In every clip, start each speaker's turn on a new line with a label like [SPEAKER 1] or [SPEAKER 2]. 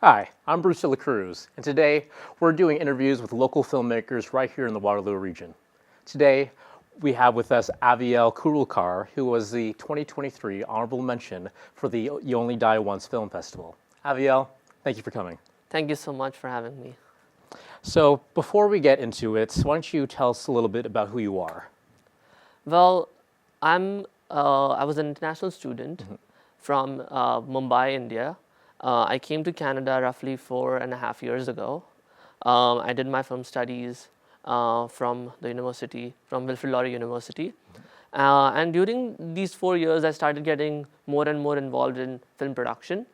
[SPEAKER 1] Hi, I'm Bruce De La Cruz, and today we're doing interviews with local filmmakers right here in the Waterloo region. Today we have with us Aviel Kurulkar, who was the 2023 honorable mention for the You Only Die Once Film Festival. Aviel, thank you for coming.
[SPEAKER 2] Thank you so much for having me.
[SPEAKER 1] So before we get into it, why don't you tell us a little bit about who you are?
[SPEAKER 2] Well, I was an international student from Mumbai, India. I came to Canada roughly 4.5 years ago. I did my film studies from the university, from Wilfrid Laurier University. And during these 4 years, I started getting more and more involved in film production.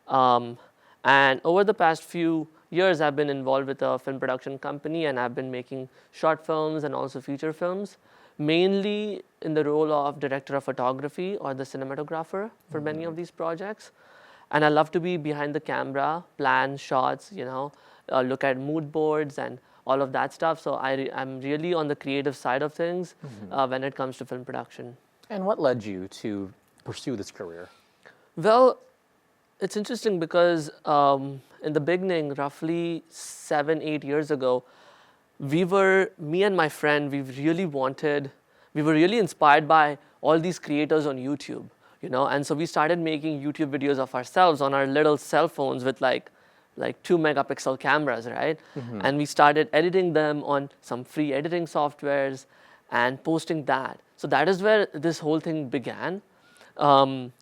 [SPEAKER 2] And over the past few years, I've been involved with a film production company, and I've been making short films and also feature films, mainly in the role of director of photography or the cinematographer for many of these projects. And I love to be behind the camera, plan shots, look at mood boards and all of that stuff. So I'm really on the creative side of things when it comes to film production.
[SPEAKER 1] And what led you to pursue this career?
[SPEAKER 2] Well, it's interesting because in the beginning, roughly 7-8 years ago, me and my friend, we were really inspired by all these creators on YouTube, and so we started making YouTube videos of ourselves on our little cell phones with like 2 megapixel cameras, right? And we started editing them on some free editing softwares and posting that. So that is where this whole thing began. And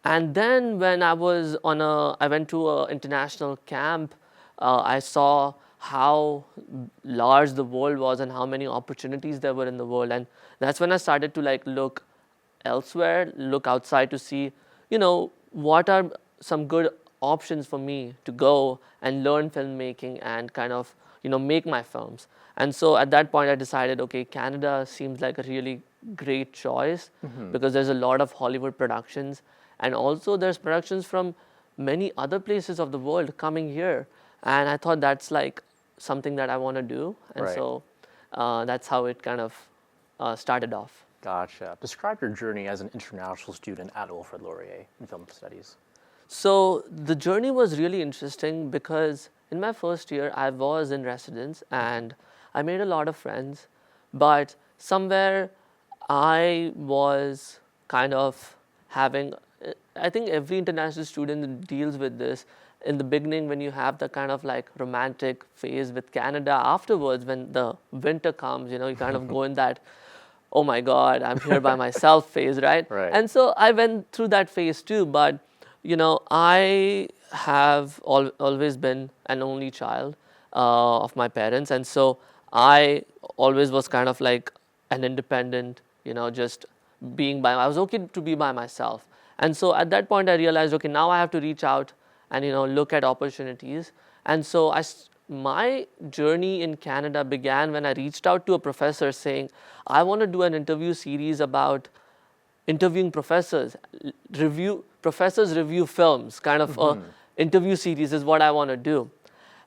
[SPEAKER 2] then when I went to an international camp, I saw how large the world was and how many opportunities there were in the world. And that's when I started to look elsewhere, look outside to see, what are some good options for me to go and learn filmmaking and kind of, make my films. And so at that point I decided, okay, Canada seems like a really great choice because there's a lot of Hollywood productions. And also there's productions from many other places of the world coming here. And I thought that's like something that I want to do. And so that's how it kind of started off.
[SPEAKER 1] Gotcha. Describe your journey as an international student at Wilfrid Laurier in film studies.
[SPEAKER 2] So the journey was really interesting because in my first year, I was in residence and I made a lot of friends. But somewhere I was kind of I think every international student deals with this. In the beginning, when you have the kind of romantic phase with Canada, afterwards, when the winter comes, you kind of go in that, oh my God, I'm here by myself phase, right? And so I went through that phase too, but I have always been an only child of my parents. And so I always was kind of like an independent, just I was okay to be by myself. And so at that point I realized, okay, now I have to reach out and look at opportunities. And so my journey in Canada began when I reached out to a professor saying, I want to do an interview series about interviewing professors, professors review films, kind of a interview series is what I want to do.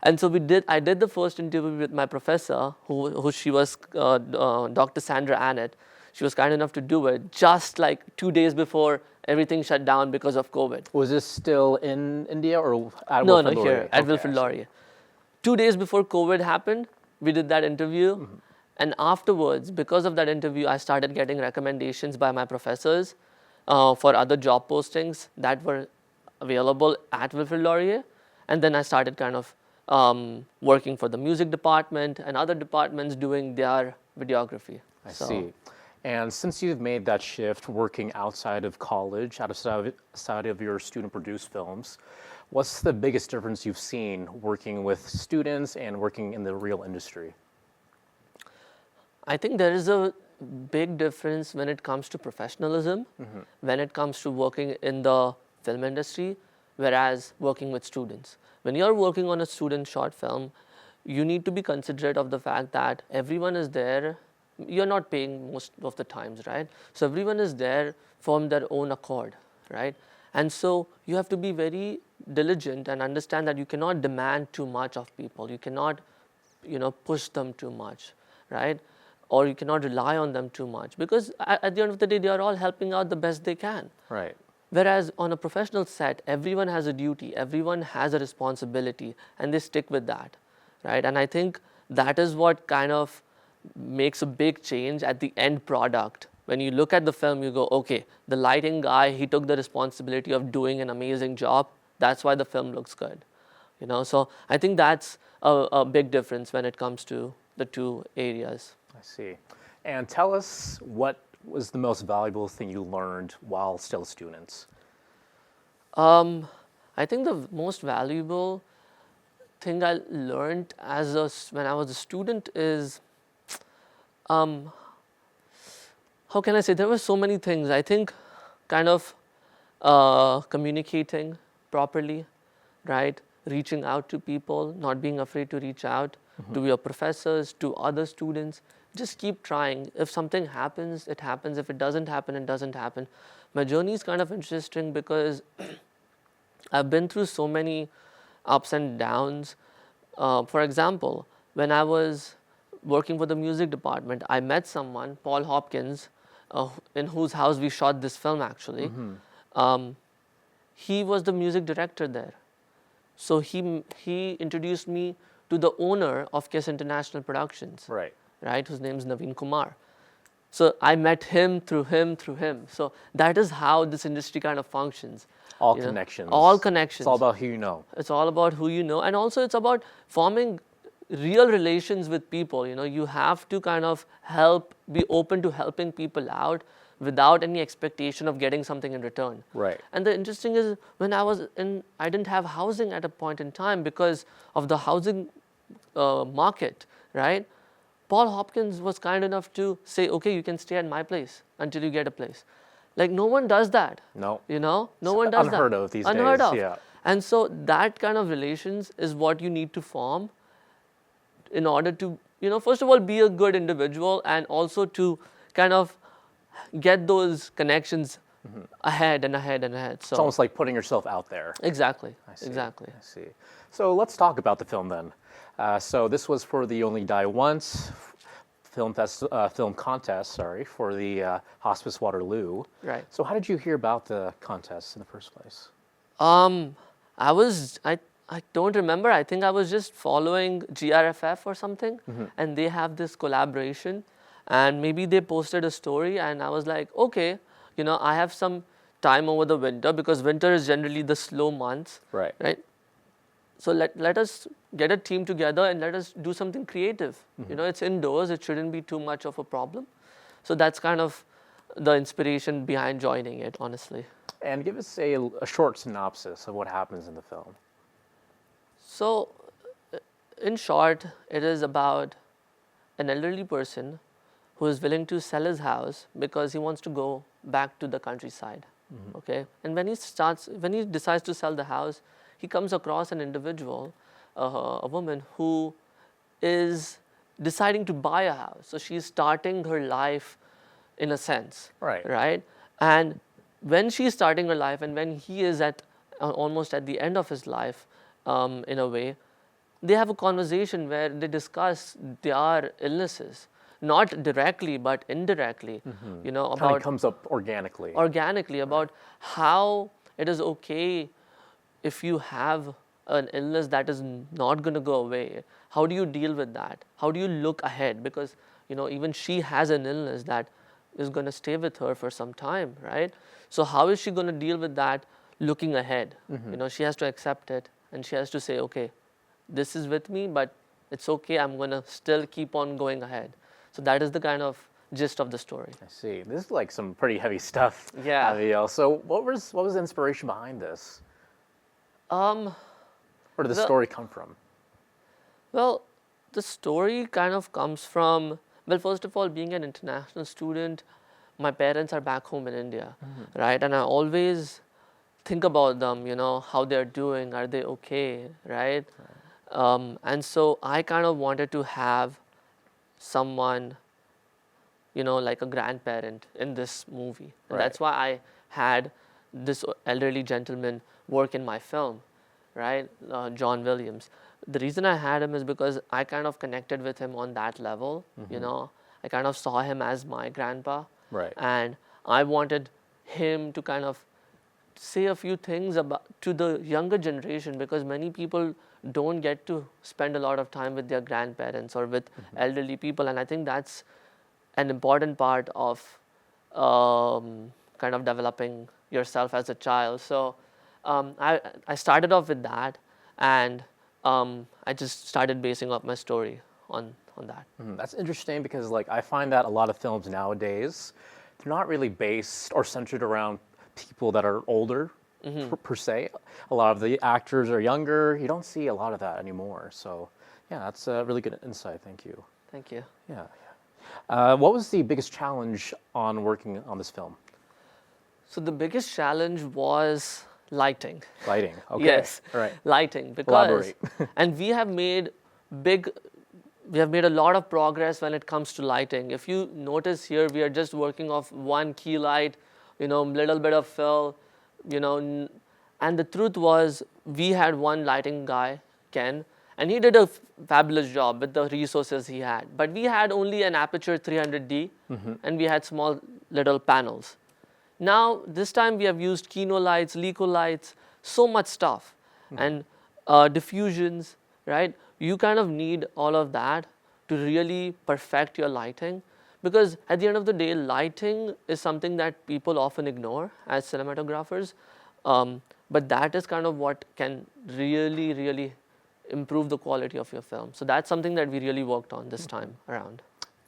[SPEAKER 2] And so I did the first interview with my professor, who she was Dr. Sandra Annett. She was kind enough to do it just 2 days before everything shut down because of COVID.
[SPEAKER 1] Was this still in India or at
[SPEAKER 2] No,
[SPEAKER 1] Wilfrid Laurier?
[SPEAKER 2] Here at Wilfrid Laurier. 2 days before COVID happened, we did that interview. And afterwards, because of that interview, I started getting recommendations by my professors for other job postings that were available at Wilfrid Laurier. And then I started kind of working for the music department and other departments doing their videography.
[SPEAKER 1] I see. And since you've made that shift working outside of college, outside of your student-produced films, what's the biggest difference you've seen working with students and working in the real industry?
[SPEAKER 2] I think there is a big difference when it comes to professionalism, when it comes to working in the film industry, whereas working with students. When you're working on a student short film, you need to be considerate of the fact that everyone is there. You're not paying most of the times, right? So everyone is there from their own accord, right? And so you have to be very diligent and understand that you cannot demand too much of people. You cannot, push them too much, right? Or you cannot rely on them too much because at the end of the day, they are all helping out the best they can.
[SPEAKER 1] Right.
[SPEAKER 2] Whereas on a professional set, everyone has a duty, everyone has a responsibility, and they stick with that, right? And I think that is what kind of makes a big change at the end product. When you look at the film, you go, okay, the lighting guy, he took the responsibility of doing an amazing job. That's why the film looks good, you know? So I think that's a big difference when it comes to the two areas.
[SPEAKER 1] I see. And tell us, what was the most valuable thing you learned while still students?
[SPEAKER 2] I think the most valuable thing I learned when I was a student is, how can I say, there were so many things. I think kind of communicating properly, right? Reaching out to people, not being afraid to reach out to your professors, to other students. Just keep trying. If something happens, it happens. If it doesn't happen, it doesn't happen. My journey is kind of interesting because I've been through so many ups and downs. For example, when I was working for the music department, I met someone, Paul Hopkins, in whose house we shot this film actually. He was the music director there. So he introduced me to the owner of Kiss International Productions, right, whose name is Kumar. So I met him through him. So that is how this industry kind of functions.
[SPEAKER 1] All connections.
[SPEAKER 2] All connections.
[SPEAKER 1] It's all about who you know.
[SPEAKER 2] It's all about who you know. And also it's about forming real relations with people. You know, you have to kind of be open to helping people out without any expectation of getting something in return.
[SPEAKER 1] Right.
[SPEAKER 2] And the interesting is, when I didn't have housing at a point in time because of the housing market, right? Paul Hopkins was kind enough to say, okay, you can stay at my place until you get a place. Like, no one does that.
[SPEAKER 1] No.
[SPEAKER 2] You know, no one does that.
[SPEAKER 1] Unheard of these days.
[SPEAKER 2] Unheard of.
[SPEAKER 1] Yeah.
[SPEAKER 2] And so that kind of relations is what you need to form in order to, you know, first of all, be a good individual, and also to kind of get those connections ahead and ahead and ahead. So
[SPEAKER 1] it's almost like putting yourself out there.
[SPEAKER 2] Exactly.
[SPEAKER 1] I see.
[SPEAKER 2] Exactly.
[SPEAKER 1] I see. So let's talk about the film then. So this was for the You Only Die Once film contest, for the Hospice Waterloo.
[SPEAKER 2] Right.
[SPEAKER 1] So how did you hear about the contest in the first place?
[SPEAKER 2] I don't remember. I think I was just following GRFF or something, and they have this collaboration, and maybe they posted a story, and I was like, okay, you know, I have some time over the winter, because winter is generally the slow months.
[SPEAKER 1] Right.
[SPEAKER 2] Right. So let us get a team together and let us do something creative. You know, it's indoors. It shouldn't be too much of a problem. So that's kind of the inspiration behind joining it, honestly.
[SPEAKER 1] And give us a short synopsis of what happens in the film.
[SPEAKER 2] So, in short, it is about an elderly person who is willing to sell his house because he wants to go back to the countryside. Okay, and when he decides to sell the house, he comes across an individual, a woman who is deciding to buy a house. So she's starting her life, in a sense. Right. And when she's starting her life, and when he is almost at the end of his life, in a way, they have a conversation where they discuss their illnesses, not directly but indirectly. You know, about
[SPEAKER 1] Kind of comes up organically.
[SPEAKER 2] About how it is okay if you have an illness that is not going to go away. How do you deal with that? How do you look ahead? Because, you know, even she has an illness that is going to stay with her for some time, right? So how is she going to deal with that looking ahead? You know, she has to accept it, and she has to say, okay, this is with me, but it's okay, I'm going to still keep on going ahead. So that is the kind of gist of the story.
[SPEAKER 1] I see. This is like some pretty heavy stuff,
[SPEAKER 2] Yeah.
[SPEAKER 1] Aviel. So what was the inspiration behind this? Where did the story come from?
[SPEAKER 2] Well, the story kind of comes from, well, first of all, being an international student, my parents are back home in India, right? And I always think about them, you know, how they're doing, are they okay, right? And so I kind of wanted to have someone, you know, like a grandparent in this movie. And that's why I had this elderly gentleman work in my film, right? John Williams. The reason I had him is because I kind of connected with him on that level, you know. I kind of saw him as my grandpa.
[SPEAKER 1] Right.
[SPEAKER 2] And I wanted him to kind of say a few things about to the younger generation, because many people don't get to spend a lot of time with their grandparents or with elderly people, and I think that's an important part of kind of developing yourself as a child. So I started off with that, and I just started basing off my story on that.
[SPEAKER 1] That's interesting because like I find that a lot of films nowadays, they're not really based or centered around people that are older per se. A lot of the actors are younger. You don't see a lot of that anymore. So yeah, that's a really good insight. Thank you.
[SPEAKER 2] Thank you.
[SPEAKER 1] Yeah. What was the biggest challenge on working on this film?
[SPEAKER 2] So the biggest challenge was lighting.
[SPEAKER 1] Lighting. Okay.
[SPEAKER 2] Yes.
[SPEAKER 1] All right.
[SPEAKER 2] Lighting, because
[SPEAKER 1] Elaborate.
[SPEAKER 2] and we have made a lot of progress when it comes to lighting. If you notice here, we are just working off one key light, little bit of fill, and the truth was we had one lighting guy, Ken, and he did a fabulous job with the resources he had. But we had only an aperture 300D, and we had small little panels. Now, this time we have used Kino lights, Lico lights, so much stuff, and diffusions, right? You kind of need all of that to really perfect your lighting, because at the end of the day, lighting is something that people often ignore as cinematographers, but that is kind of what can really, really improve the quality of your film. So that's something that we really worked on this time around.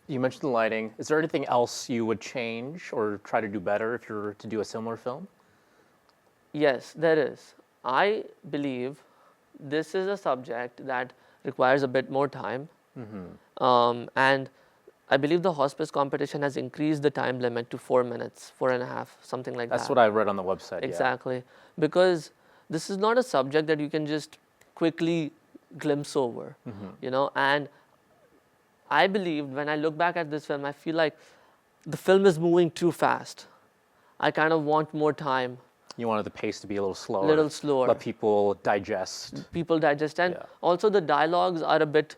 [SPEAKER 1] You mentioned the lighting. Is there anything else you would change or try to do better if you were to do a similar film?
[SPEAKER 2] Yes, there is. I believe this is a subject that requires a bit more time. And I believe the hospice competition has increased the time limit to 4 minutes, 4.5, something like that.
[SPEAKER 1] That's what I read on the website.
[SPEAKER 2] Exactly. Yeah. Because this is not a subject that you can just quickly glimpse over, and I believe when I look back at this film, I feel like the film is moving too fast. I kind of want more time.
[SPEAKER 1] You wanted the pace to be a little slower. Let people digest.
[SPEAKER 2] And also the dialogues are a bit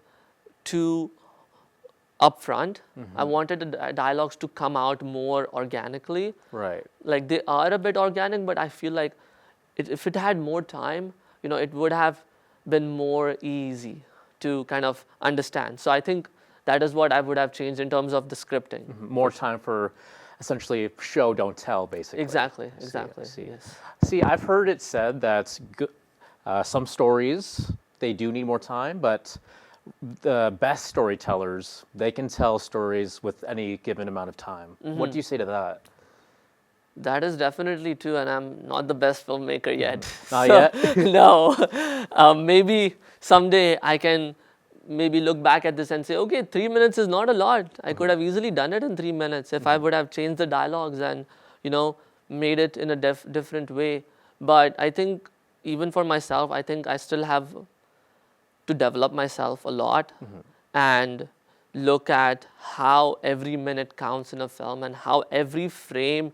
[SPEAKER 2] too upfront. I wanted the dialogues to come out more organically.
[SPEAKER 1] Right.
[SPEAKER 2] Like they are a bit organic, but I feel like if it had more time, it would have been more easy to kind of understand. So I think that is what I would have changed in terms of the scripting.
[SPEAKER 1] More time for essentially show, don't tell, basically.
[SPEAKER 2] Exactly.
[SPEAKER 1] See.
[SPEAKER 2] Yes.
[SPEAKER 1] See, I've heard it said that some stories, they do need more time, but the best storytellers, they can tell stories with any given amount of time. What do you say to that?
[SPEAKER 2] That is definitely true, and I'm not the best filmmaker yet.
[SPEAKER 1] Not yet?
[SPEAKER 2] No. Maybe someday I can maybe look back at this and say, okay, 3 minutes is not a lot. I could have easily done it in 3 minutes if I would have changed the dialogues and, made it in a different way. But I think even for myself, I think I still have to develop myself a lot and look at how every minute counts in a film and how every frame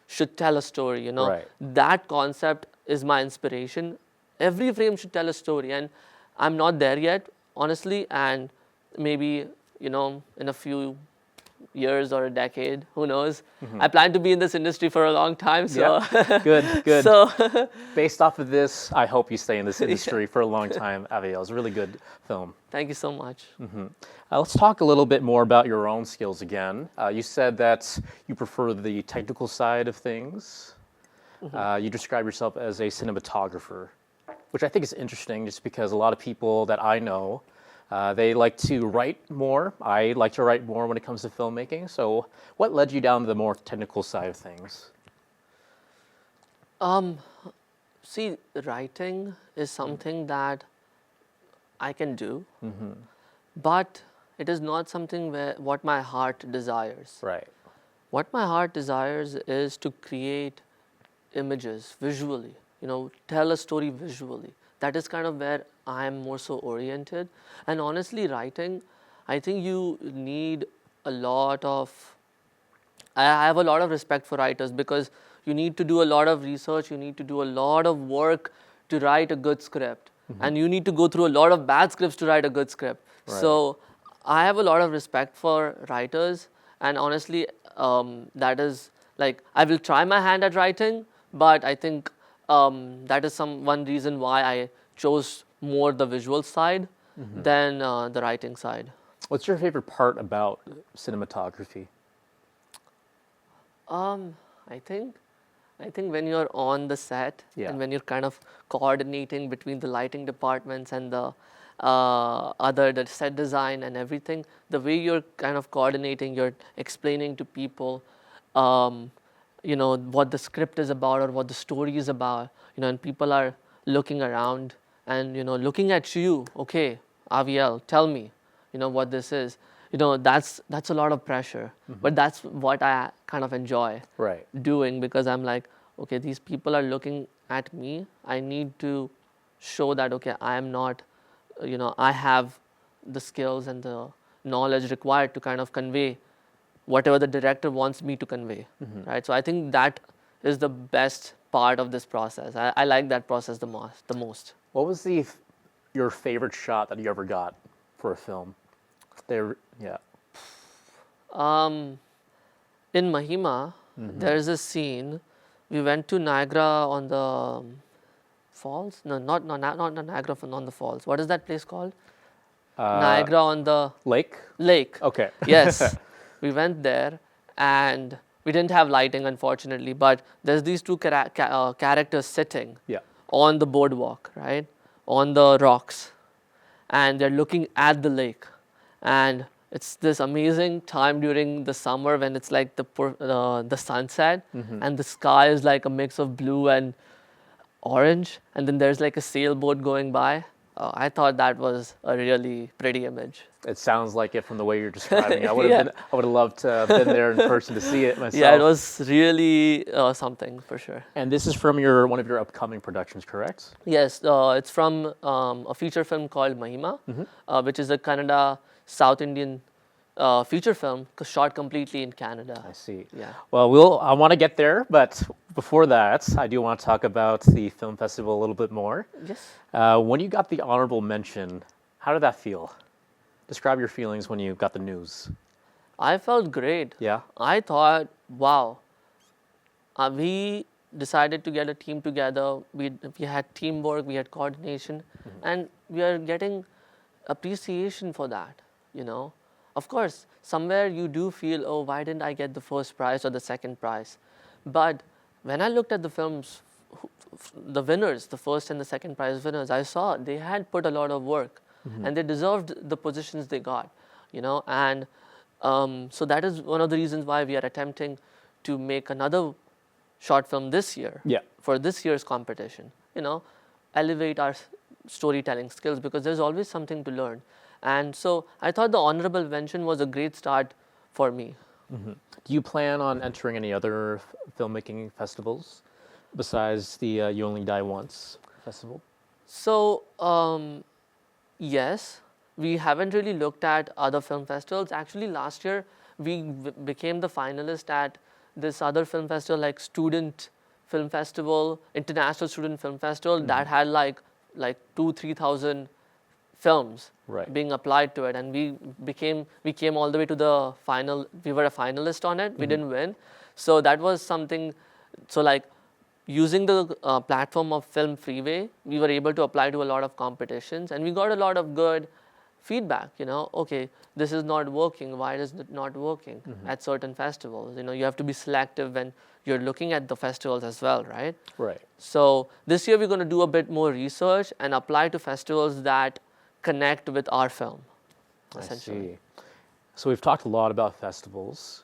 [SPEAKER 2] should tell a story,
[SPEAKER 1] Right.
[SPEAKER 2] That concept is my inspiration. Every frame should tell a story, and I'm not there yet, honestly, and maybe, in a few years or a decade, who knows. I plan to be in this industry for a long time, so.
[SPEAKER 1] Yep. Good.
[SPEAKER 2] So
[SPEAKER 1] based off of this, I hope you stay in this industry for a long time, Aviel. It's a really good film.
[SPEAKER 2] Thank you so much.
[SPEAKER 1] Let's talk a little bit more about your own skills again. You said that you prefer the technical side of things. You describe yourself as a cinematographer, which I think is interesting just because a lot of people that I know, they like to write more. I like to write more when it comes to filmmaking. So what led you down to the more technical side of things?
[SPEAKER 2] See, writing is something that I can do, but it is not something what my heart desires.
[SPEAKER 1] Right.
[SPEAKER 2] What my heart desires is to create images visually, tell a story visually. That is kind of where I am more so oriented. And honestly, writing, I think you need I have a lot of respect for writers because you need to do a lot of research, you need to do a lot of work to write a good script. And you need to go through a lot of bad scripts to write a good script. Right. So I have a lot of respect for writers, and honestly, that is like, I will try my hand at writing, but I think that is one reason why I chose more the visual side than the writing side.
[SPEAKER 1] What's your favorite part about cinematography?
[SPEAKER 2] I think when you're on the set
[SPEAKER 1] Yeah.
[SPEAKER 2] and when you're kind of coordinating between the lighting departments and the the set design and everything, the way you're kind of coordinating, you're explaining to people, what the script is about or what the story is about, and people are looking around and, looking at you. Okay, Aviel, tell me, what this is. That's a lot of pressure, but that's what I kind of enjoy
[SPEAKER 1] Right.
[SPEAKER 2] doing, because I'm like, okay, these people are looking at me. I need to show that, okay, I am not, I have the skills and the knowledge required to kind of convey whatever the director wants me to convey, right? So I think that is the best part of this process. I like that process the most.
[SPEAKER 1] What was your favorite shot that you ever got for a film? Yeah.
[SPEAKER 2] In Mahima, there's a scene. We went to Niagara on the falls. No, not Niagara on the falls. What is that place called? Niagara on the
[SPEAKER 1] Lake?
[SPEAKER 2] lake.
[SPEAKER 1] Okay.
[SPEAKER 2] Yes, we went there, and we didn't have lighting, unfortunately. But there's these two characters sitting
[SPEAKER 1] Yeah.
[SPEAKER 2] on the boardwalk, right, on the rocks, and they're looking at the lake. And it's this amazing time during the summer when it's like the sunset, and the sky is like a mix of blue and orange, and then there's like a sailboat going by. I thought that was a really pretty image.
[SPEAKER 1] It sounds like it from the way you're describing it. I would
[SPEAKER 2] Yeah.
[SPEAKER 1] have loved to have been there in person to see it myself.
[SPEAKER 2] Yeah, it was really something for sure.
[SPEAKER 1] And this is from one of your upcoming productions, correct?
[SPEAKER 2] Yes, it's from a feature film called Mahima, which is a Kannada South Indian feature film shot completely in Canada.
[SPEAKER 1] I see.
[SPEAKER 2] Yeah.
[SPEAKER 1] Well, I want to get there, but before that, I do want to talk about the film festival a little bit more.
[SPEAKER 2] Yes.
[SPEAKER 1] When you got the honorable mention, how did that feel? Describe your feelings when you got the news.
[SPEAKER 2] I felt great.
[SPEAKER 1] Yeah.
[SPEAKER 2] I thought, wow. We decided to get a team together. We had teamwork, we had coordination, and we are getting appreciation for that. Of course, somewhere you do feel, oh, why didn't I get the first prize or the second prize? But when I looked at the films, the winners, the first and the second prize winners, I saw they had put a lot of work, and they deserved the positions they got. And so that is one of the reasons why we are attempting to make another short film this year.
[SPEAKER 1] Yeah.
[SPEAKER 2] For this year's competition. Elevate our storytelling skills, because there's always something to learn. And so I thought the honorable mention was a great start for me.
[SPEAKER 1] Do you plan on entering any other filmmaking festivals besides the You Only Die Once festival?
[SPEAKER 2] So, yes, we haven't really looked at other film festivals. Actually, last year, we became the finalist at this other film festival, like Student Film Festival, International Student Film Festival, that had like 2,000-3,000 films being applied to it, and we came all the way to the final. We were a finalist on it. We didn't win, so that was something. So like using the platform of Film Freeway, we were able to apply to a lot of competitions, and we got a lot of good feedback. Okay, this is not working. Why is it not working at certain festivals? You have to be selective when you're looking at the festivals as well, right?
[SPEAKER 1] Right.
[SPEAKER 2] So this year we're going to do a bit more research and apply to festivals that connect with our film, essentially.
[SPEAKER 1] I see. So we've talked a lot about festivals.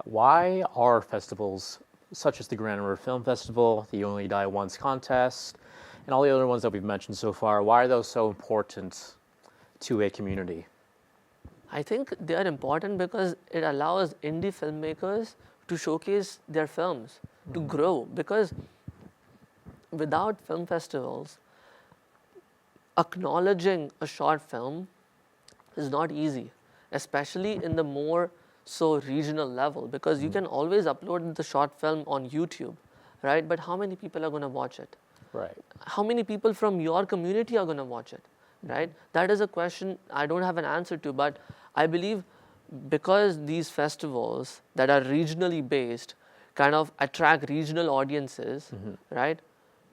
[SPEAKER 1] Why are festivals such as the Grand River Film Festival, the You Only Die Once contest, and all the other ones that we've mentioned so far, why are those so important to a community?
[SPEAKER 2] I think they are important because it allows indie filmmakers to showcase their films, to grow. Because without film festivals, acknowledging a short film is not easy, especially in the more so regional level, because you can always upload the short film on YouTube, right? But how many people are going to watch it?
[SPEAKER 1] Right.
[SPEAKER 2] How many people from your community are going to watch it, right? That is a question I don't have an answer to, but I believe because these festivals that are regionally based kind of attract regional audiences, right?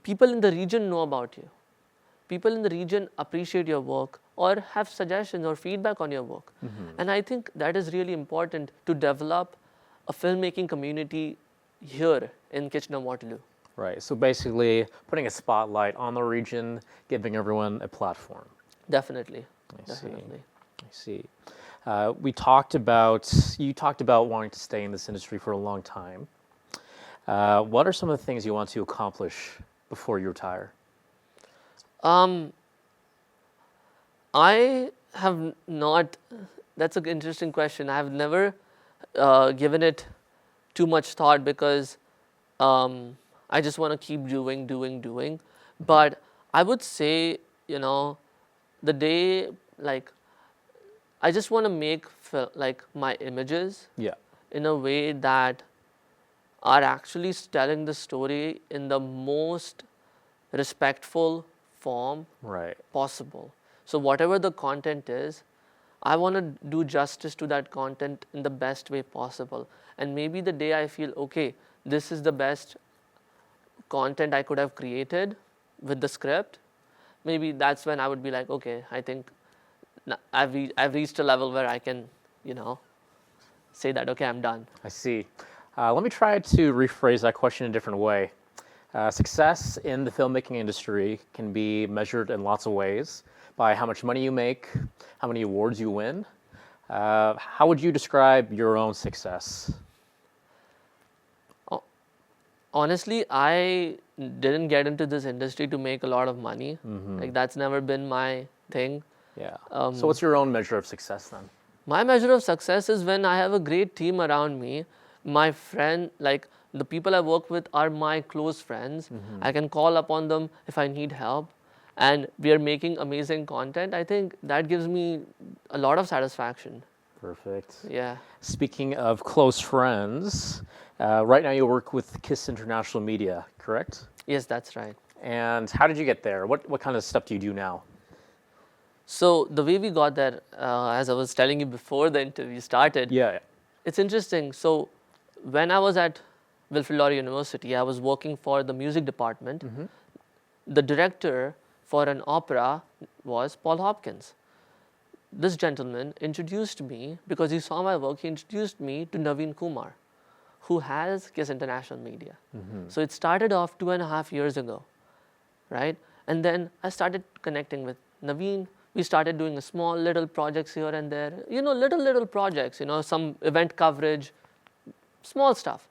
[SPEAKER 2] people in the region know about you. People in the region appreciate your work or have suggestions or feedback on your work. And I think that is really important to develop a filmmaking community here in Kitchener-Waterloo.
[SPEAKER 1] Right. So basically, putting a spotlight on the region, giving everyone a platform.
[SPEAKER 2] Definitely.
[SPEAKER 1] I see.
[SPEAKER 2] Definitely.
[SPEAKER 1] I see. You talked about wanting to stay in this industry for a long time. What are some of the things you want to accomplish before you retire?
[SPEAKER 2] I have not, that's an interesting question. I have never given it too much thought because I just want to keep doing. But I would say, the day, like, I just want to make like my images
[SPEAKER 1] Yeah.
[SPEAKER 2] in a way that are actually telling the story in the most respectful form
[SPEAKER 1] Right.
[SPEAKER 2] possible. So whatever the content is, I want to do justice to that content in the best way possible. And maybe the day I feel, okay, this is the best content I could have created with the script, maybe that's when I would be like, okay, I think I've reached a level where I can, say that, okay, I'm done.
[SPEAKER 1] I see. Let me try to rephrase that question in a different way. Success in the filmmaking industry can be measured in lots of ways by how much money you make, how many awards you win. How would you describe your own success?
[SPEAKER 2] Honestly, I didn't get into this industry to make a lot of money. Like, that's never been my thing.
[SPEAKER 1] Yeah. So what's your own measure of success then?
[SPEAKER 2] My measure of success is when I have a great team around me. My friend, like the people I work with are my close friends. I can call upon them if I need help. And we are making amazing content. I think that gives me a lot of satisfaction.
[SPEAKER 1] Perfect.
[SPEAKER 2] Yeah.
[SPEAKER 1] Speaking of close friends, right now you work with KISS International Media, correct?
[SPEAKER 2] Yes, that's right.
[SPEAKER 1] And how did you get there? What kind of stuff do you do now?
[SPEAKER 2] So the way we got there, as I was telling you before the interview started,
[SPEAKER 1] Yeah.
[SPEAKER 2] it's interesting. So when I was at Wilfrid Laurier University, I was working for the music department. The director for an opera was Paul Hopkins. This gentleman introduced me, because he saw my work, he introduced me to Naveen Kumar, who has KISS International Media. So it started off 2.5 years ago, right? And then I started connecting with Naveen. We started doing a small little projects here and there, little projects, some event coverage, small stuff.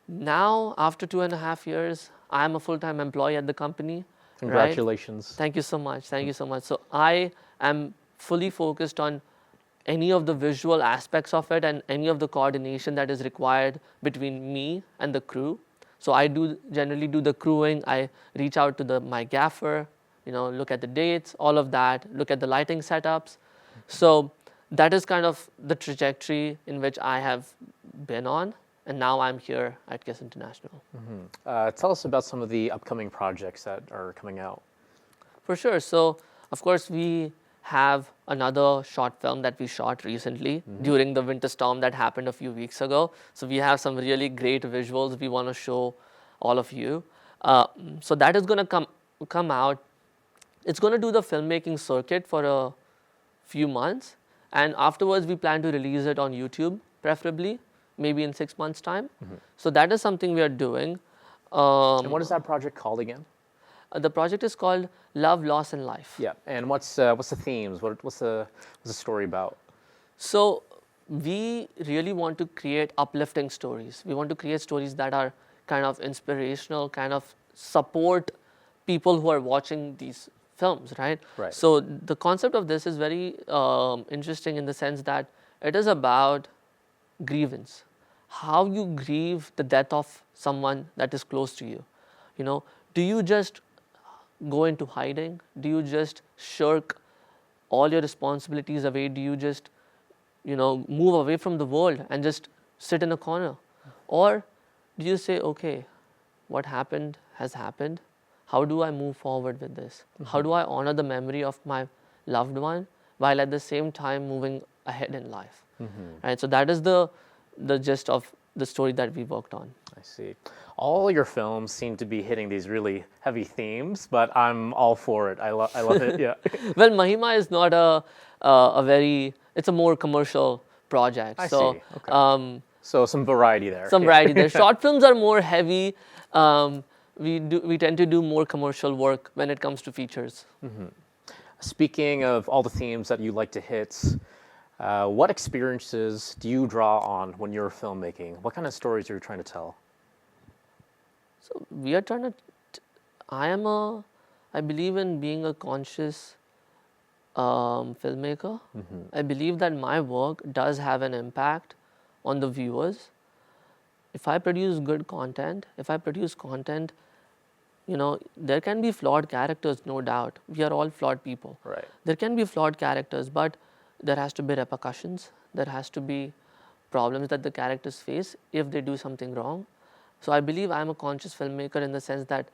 [SPEAKER 2] Now, after 2.5 years, I'm a full-time employee at the company.
[SPEAKER 1] Congratulations.
[SPEAKER 2] Right? Thank you so much. Thank you so much. So I am fully focused on any of the visual aspects of it and any of the coordination that is required between me and the crew. So I generally do the crewing. I reach out to my gaffer, look at the dates, all of that, look at the lighting setups. So that is kind of the trajectory in which I have been on. And now I'm here at KISS International.
[SPEAKER 1] Tell us about some of the upcoming projects that are coming out.
[SPEAKER 2] For sure. So, of course, we have another short film that we shot recently during the winter storm that happened a few weeks ago. So we have some really great visuals we want to show all of you. So that is going to come out. It's going to do the filmmaking circuit for a few months. And afterwards, we plan to release it on YouTube, preferably, maybe in 6 months' time. So that is something we are doing.
[SPEAKER 1] And what is that project called again?
[SPEAKER 2] The project is called Love, Loss, and Life.
[SPEAKER 1] Yeah, and what's the themes? What's the story about?
[SPEAKER 2] So we really want to create uplifting stories. We want to create stories that are kind of inspirational, kind of support people who are watching these films, right?
[SPEAKER 1] Right.
[SPEAKER 2] So the concept of this is very interesting in the sense that it is about grievance, how you grieve the death of someone that is close to you. Do you just go into hiding? Do you just shirk all your responsibilities away? Do you just, move away from the world and just sit in a corner? Or do you say, okay, what happened has happened. How do I move forward with this? How do I honor the memory of my loved one while at the same time moving ahead in life? Right? So that is the gist of the story that we worked on.
[SPEAKER 1] I see. All your films seem to be hitting these really heavy themes, but I'm all for it. I love it. Yeah.
[SPEAKER 2] Well, Mahima is not it's a more commercial project.
[SPEAKER 1] I see. Okay. So some variety there.
[SPEAKER 2] Some variety there. Short films are more heavy. We tend to do more commercial work when it comes to features.
[SPEAKER 1] Speaking of all the themes that you like to hit, what experiences do you draw on when you're filmmaking? What kind of stories are you trying to tell?
[SPEAKER 2] So we are trying to. I believe in being a conscious filmmaker. I believe that my work does have an impact on the viewers. If I produce good content, there can be flawed characters, no doubt. We are all flawed people.
[SPEAKER 1] Right.
[SPEAKER 2] There can be flawed characters, but there has to be repercussions. There has to be problems that the characters face if they do something wrong. So I believe I'm a conscious filmmaker in the sense that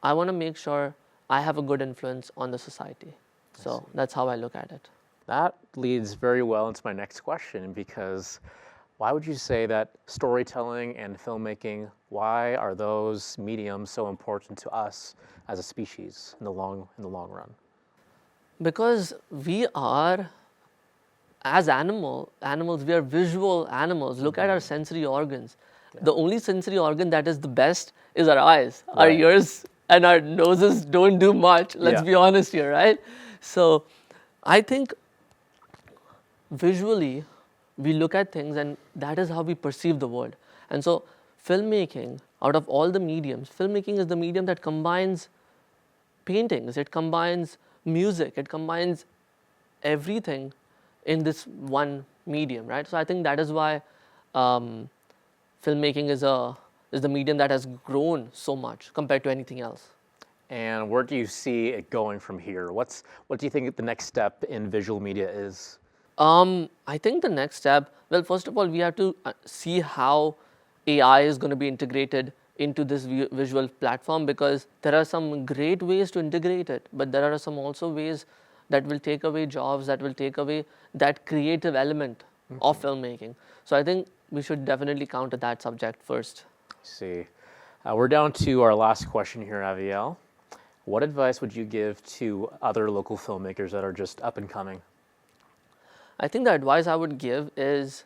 [SPEAKER 2] I want to make sure I have a good influence on the society. So that's how I look at it.
[SPEAKER 1] That leads very well into my next question, because why would you say that storytelling and filmmaking, why are those mediums so important to us as a species in the long run?
[SPEAKER 2] Because we are, as animals, we are visual animals. Look at our sensory organs. Yeah. The only sensory organ that is the best is our eyes. Right. Our ears and our noses don't do much. Let's be honest here, right? So I think visually, we look at things and that is how we perceive the world. And so filmmaking, out of all the mediums, filmmaking is the medium that combines paintings, it combines music, it combines everything in this one medium, right? So I think that is why filmmaking is the medium that has grown so much compared to anything else.
[SPEAKER 1] And where do you see it going from here? What do you think the next step in visual media is?
[SPEAKER 2] I think the next step, well, first of all, we have to see how AI is going to be integrated into this visual platform, because there are some great ways to integrate it, but there are some also ways that will take away jobs, that will take away that creative element of filmmaking. So I think we should definitely counter that subject first.
[SPEAKER 1] I see. We're down to our last question here, Aviel. What advice would you give to other local filmmakers that are just up and coming?
[SPEAKER 2] I think the advice I would give is,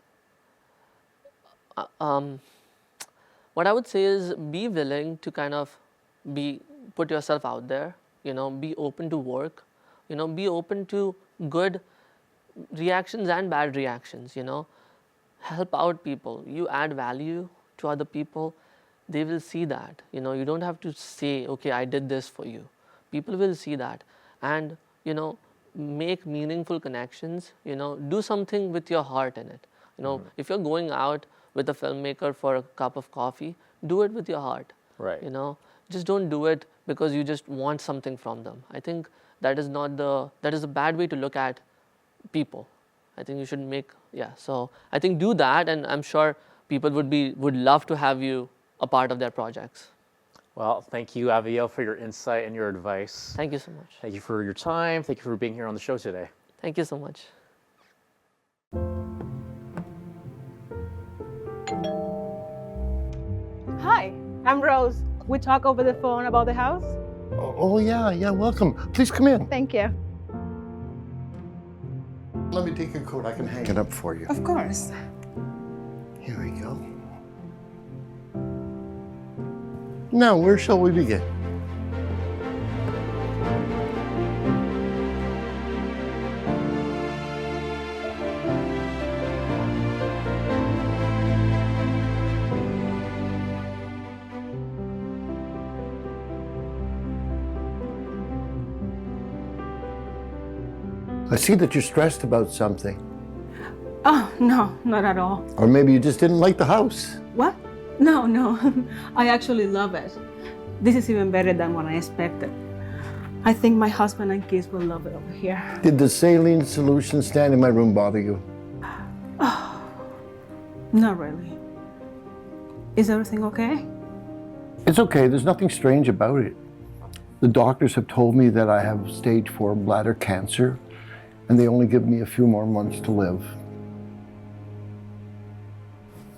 [SPEAKER 2] what I would say is be willing to kind of put yourself out there, be open to work, be open to good reactions and bad reactions, help out people. You add value to other people, they will see that. You don't have to say, okay, I did this for you. People will see that. And, make meaningful connections, do something with your heart in it. If you're going out with a filmmaker for a cup of coffee, do it with your heart.
[SPEAKER 1] Right.
[SPEAKER 2] Just don't do it because you just want something from them. I think that is a bad way to look at people. I think you should so I think do that, and I'm sure people would love to have you a part of their projects.
[SPEAKER 1] Well, thank you, Aviel, for your insight and your advice.
[SPEAKER 2] Thank you so much.
[SPEAKER 1] Thank you for your time. Thank you for being here on the show today.
[SPEAKER 2] Thank you so much.
[SPEAKER 3] Hi, I'm Rose. We talk over the phone about the house?
[SPEAKER 4] Oh yeah, welcome. Please come in.
[SPEAKER 3] Thank you.
[SPEAKER 4] Let me take your coat. I can hang it up for you.
[SPEAKER 3] Of course.
[SPEAKER 4] Here we go. Now, where shall we begin? I see that you're stressed about something.
[SPEAKER 3] Oh, no, not at all.
[SPEAKER 4] Or maybe you just didn't like the house.
[SPEAKER 3] What? No. I actually love it. This is even better than what I expected. I think my husband and kids will love it over here.
[SPEAKER 4] Did the saline solution stand in my room bother you?
[SPEAKER 3] Oh, not really. Is everything okay?
[SPEAKER 4] It's okay. There's nothing strange about it. The doctors have told me that I have stage 4 bladder cancer, and they only give me a few more months to live.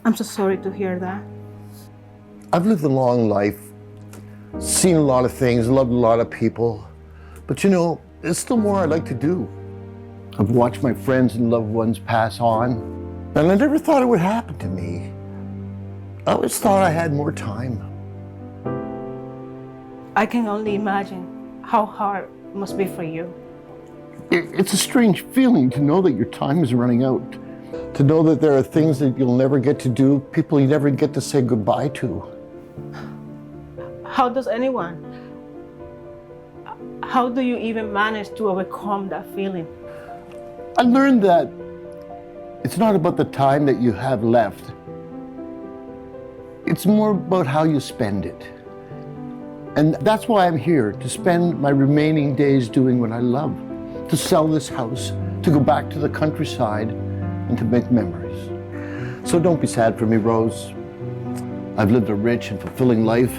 [SPEAKER 3] I'm so sorry to hear that.
[SPEAKER 4] I've lived a long life, seen a lot of things, loved a lot of people. But you know, there's still more I'd like to do. I've watched my friends and loved ones pass on, and I never thought it would happen to me. I always thought I had more time.
[SPEAKER 3] I can only imagine how hard it must be for you.
[SPEAKER 4] It's a strange feeling to know that your time is running out, to know that there are things that you'll never get to do, people you never get to say goodbye to.
[SPEAKER 3] How does anyone? How do you even manage to overcome that feeling?
[SPEAKER 4] I learned that it's not about the time that you have left. It's more about how you spend it. And that's why I'm here, to spend my remaining days doing what I love, to sell this house, to go back to the countryside, and to make memories. So don't be sad for me, Rose. I've lived a rich and fulfilling life,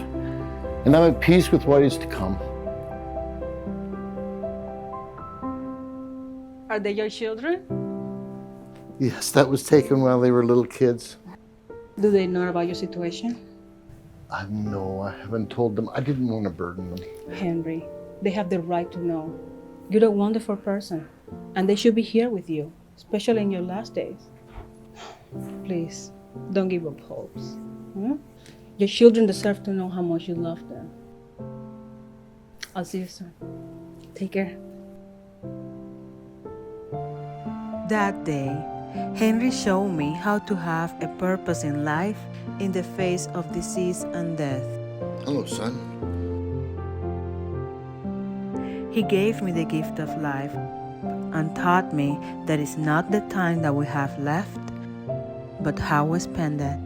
[SPEAKER 4] and I'm at peace with what is to come.
[SPEAKER 3] Are they your children?
[SPEAKER 4] Yes, that was taken while they were little kids.
[SPEAKER 3] Do they know about your situation?
[SPEAKER 4] No, I haven't told them. I didn't want to burden them.
[SPEAKER 3] Henry, they have the right to know. You're a wonderful person, and they should be here with you, especially in your last days. Please, don't give up hopes. Your children deserve to know how much you love them. I'll see you soon. Take care.
[SPEAKER 5] That day, Henry showed me how to have a purpose in life in the face of disease and death.
[SPEAKER 4] Hello, son.
[SPEAKER 5] He gave me the gift of life and taught me that it's not the time that we have left, but how we spend it.